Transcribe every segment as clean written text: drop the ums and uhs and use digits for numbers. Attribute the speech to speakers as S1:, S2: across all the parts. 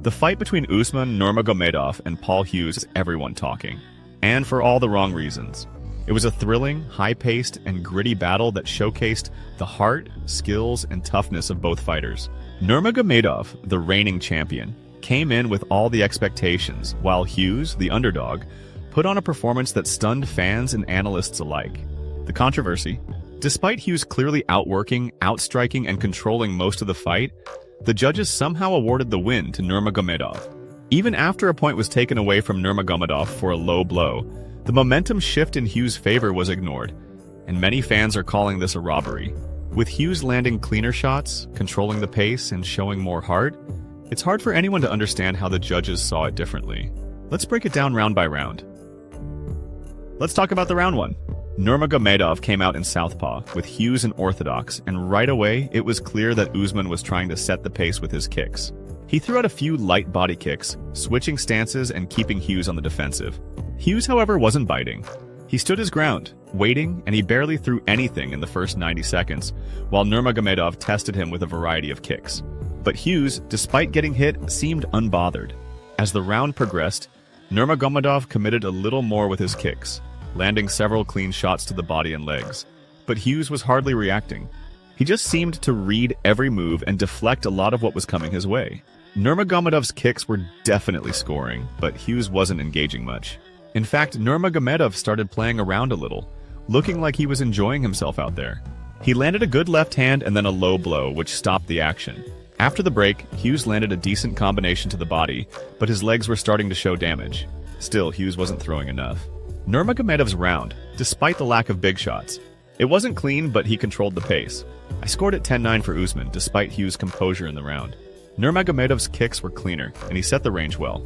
S1: The fight between Usman Nurmagomedov and Paul Hughes has everyone talking, and for all the wrong reasons. It was a thrilling, high-paced, and gritty battle that showcased the heart, skills, and toughness of both fighters. Nurmagomedov, the reigning champion, came in with all the expectations, while Hughes, the underdog, put on a performance that stunned fans and analysts alike. The controversy? Despite Hughes clearly outworking, outstriking, and controlling most of the fight, the judges somehow awarded the win to Nurmagomedov. Even after a point was taken away from Nurmagomedov for a low blow, the momentum shift in Hughes' favor was ignored, and many fans are calling this a robbery. With Hughes landing cleaner shots, controlling the pace, and showing more heart, it's hard for anyone to understand how the judges saw it differently. Let's break it down round by round. Let's talk about the round one. Nurmagomedov came out in southpaw, with Hughes in orthodox, and right away it was clear that Usman was trying to set the pace with his kicks. He threw out a few light body kicks, switching stances and keeping Hughes on the defensive. Hughes, however, wasn't biting. He stood his ground, waiting, and he barely threw anything in the first 90 seconds, while Nurmagomedov tested him with a variety of kicks. But Hughes, despite getting hit, seemed unbothered. As the round progressed, Nurmagomedov committed a little more with his kicks, landing several clean shots to the body and legs. But Hughes was hardly reacting. He just seemed to read every move and deflect a lot of what was coming his way. Nurmagomedov's kicks were definitely scoring, but Hughes wasn't engaging much. In fact, Nurmagomedov started playing around a little, looking like he was enjoying himself out there. He landed a good left hand and then a low blow, which stopped the action. After the break, Hughes landed a decent combination to the body, but his legs were starting to show damage. Still, Hughes wasn't throwing enough. Nurmagomedov's round, despite the lack of big shots. It wasn't clean, but he controlled the pace. I scored it 10-9 for Usman, despite Hughes' composure in the round. Nurmagomedov's kicks were cleaner, and he set the range well.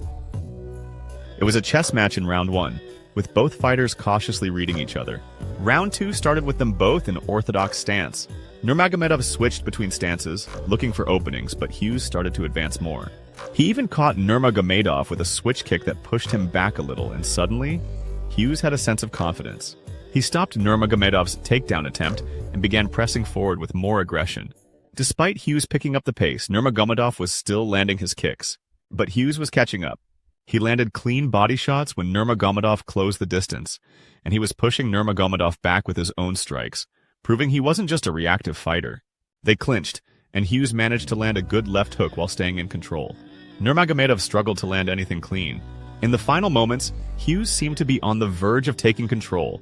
S1: It was a chess match in round one, with both fighters cautiously reading each other. Round two started with them both in orthodox stance. Nurmagomedov switched between stances, looking for openings, but Hughes started to advance more. He even caught Nurmagomedov with a switch kick that pushed him back a little, and suddenly, Hughes had a sense of confidence. He stopped Nurmagomedov's takedown attempt and began pressing forward with more aggression. Despite Hughes picking up the pace, Nurmagomedov was still landing his kicks. But Hughes was catching up. He landed clean body shots when Nurmagomedov closed the distance, and he was pushing Nurmagomedov back with his own strikes, proving he wasn't just a reactive fighter. They clinched, and Hughes managed to land a good left hook while staying in control. Nurmagomedov struggled to land anything clean. In the final moments, Hughes seemed to be on the verge of taking control,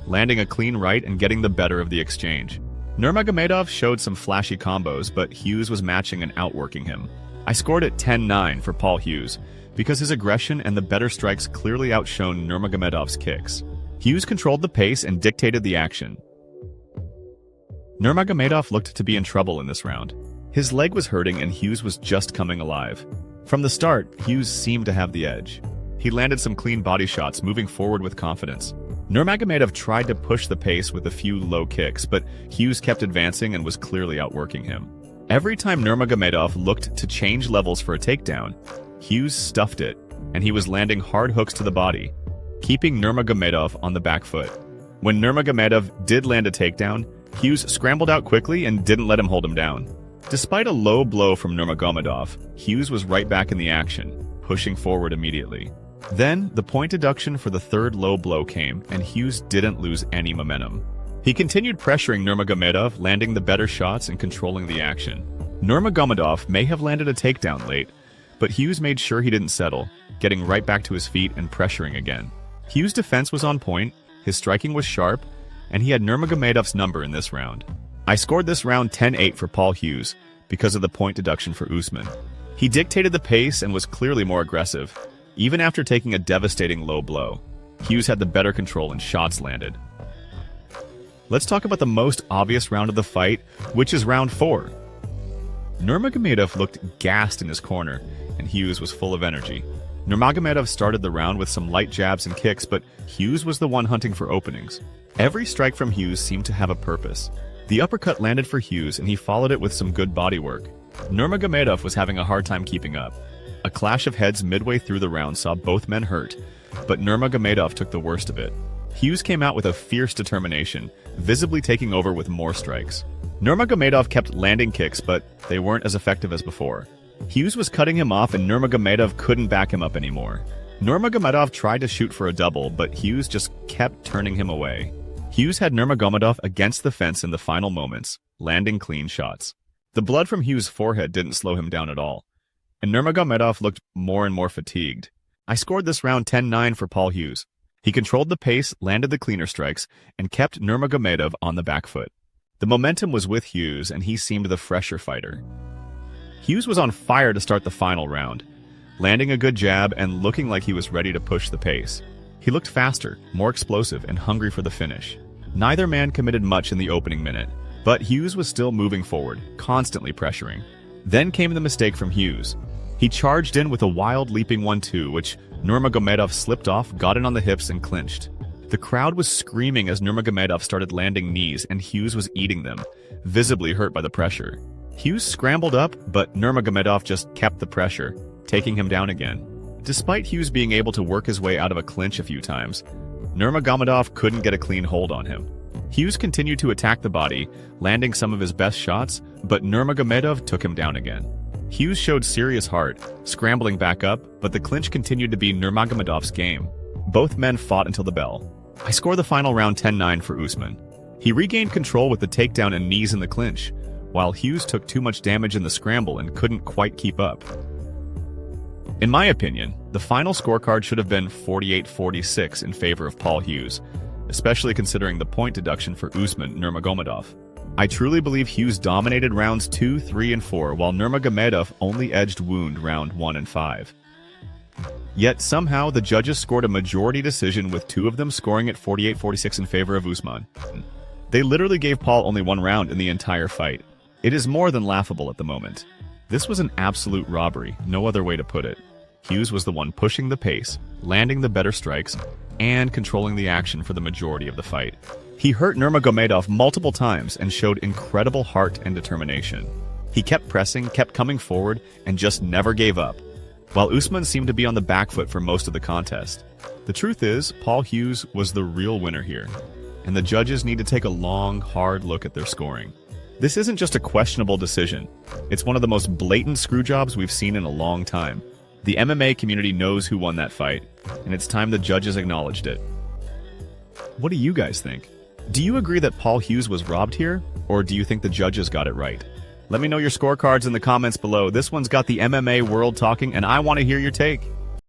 S1: landing a clean right and getting the better of the exchange. Nurmagomedov showed some flashy combos, but Hughes was matching and outworking him. I scored it 10-9 for Paul Hughes, because his aggression and the better strikes clearly outshone Nurmagomedov's kicks. Hughes controlled the pace and dictated the action. Nurmagomedov looked to be in trouble in this round. His leg was hurting and Hughes was just coming alive. From the start, Hughes seemed to have the edge. He landed some clean body shots, moving forward with confidence. Nurmagomedov tried to push the pace with a few low kicks, but Hughes kept advancing and was clearly outworking him. Every time Nurmagomedov looked to change levels for a takedown, Hughes stuffed it, and he was landing hard hooks to the body, keeping Nurmagomedov on the back foot. When Nurmagomedov did land a takedown, Hughes scrambled out quickly and didn't let him hold him down. Despite a low blow from Nurmagomedov, Hughes was right back in the action, pushing forward immediately. Then, the point deduction for the third low blow came, and Hughes didn't lose any momentum. He continued pressuring Nurmagomedov, landing the better shots and controlling the action. Nurmagomedov may have landed a takedown late, but Hughes made sure he didn't settle, getting right back to his feet and pressuring again. Hughes' defense was on point, his striking was sharp, and he had Nurmagomedov's number in this round. I scored this round 10-8 for Paul Hughes because of the point deduction for Usman. He dictated the pace and was clearly more aggressive, even after taking a devastating low blow. Hughes had the better control and shots landed. Let's talk about the most obvious round of the fight, which is round 4. Nurmagomedov looked gassed in his corner, and Hughes was full of energy. Nurmagomedov started the round with some light jabs and kicks, but Hughes was the one hunting for openings. Every strike from Hughes seemed to have a purpose. The uppercut landed for Hughes, and he followed it with some good body work. Nurmagomedov was having a hard time keeping up. A clash of heads midway through the round saw both men hurt, but Nurmagomedov took the worst of it. Hughes came out with a fierce determination, visibly taking over with more strikes. Nurmagomedov kept landing kicks, but they weren't as effective as before. Hughes was cutting him off and Nurmagomedov couldn't back him up anymore. Nurmagomedov tried to shoot for a double, but Hughes just kept turning him away. Hughes had Nurmagomedov against the fence in the final moments, landing clean shots. The blood from Hughes' forehead didn't slow him down at all, and Nurmagomedov looked more and more fatigued. I scored this round 10-9 for Paul Hughes. He controlled the pace, landed the cleaner strikes, and kept Nurmagomedov on the back foot. The momentum was with Hughes, and he seemed the fresher fighter. Hughes was on fire to start the final round, landing a good jab and looking like he was ready to push the pace. He looked faster, more explosive, and hungry for the finish. Neither man committed much in the opening minute, but Hughes was still moving forward, constantly pressuring. Then came the mistake from Hughes. He charged in with a wild leaping 1-2, which Nurmagomedov slipped off, got in on the hips, and clinched. The crowd was screaming as Nurmagomedov started landing knees, and Hughes was eating them, visibly hurt by the pressure. Hughes scrambled up, but Nurmagomedov just kept the pressure, taking him down again. Despite Hughes being able to work his way out of a clinch a few times, Nurmagomedov couldn't get a clean hold on him. Hughes continued to attack the body, landing some of his best shots, but Nurmagomedov took him down again. Hughes showed serious heart, scrambling back up, but the clinch continued to be Nurmagomedov's game. Both men fought until the bell. I scored the final round 10-9 for Usman. He regained control with the takedown and knees in the clinch, while Hughes took too much damage in the scramble and couldn't quite keep up. In my opinion, the final scorecard should have been 48-46 in favor of Paul Hughes, especially considering the point deduction for Usman Nurmagomedov. I truly believe Hughes dominated rounds 2, 3, and 4, while Nurmagomedov only edged wound round 1 and 5. Yet somehow the judges scored a majority decision, with 2 of them scoring at 48-46 in favor of Usman. They literally gave Paul only 1 round in the entire fight. It is more than laughable at the moment. This was an absolute robbery, no other way to put it. Hughes was the one pushing the pace, landing the better strikes, and controlling the action for the majority of the fight. He hurt Nurmagomedov multiple times and showed incredible heart and determination. He kept pressing, kept coming forward, and just never gave up, while Usman seemed to be on the back foot for most of the contest. The truth is, Paul Hughes was the real winner here, and the judges need to take a long, hard look at their scoring. This isn't just a questionable decision. It's one of the most blatant screwjobs we've seen in a long time. The MMA community knows who won that fight, and it's time the judges acknowledged it. What do you guys think? Do you agree that Paul Hughes was robbed here, or do you think the judges got it right? Let me know your scorecards in the comments below. This one's got the MMA world talking, and I want to hear your take.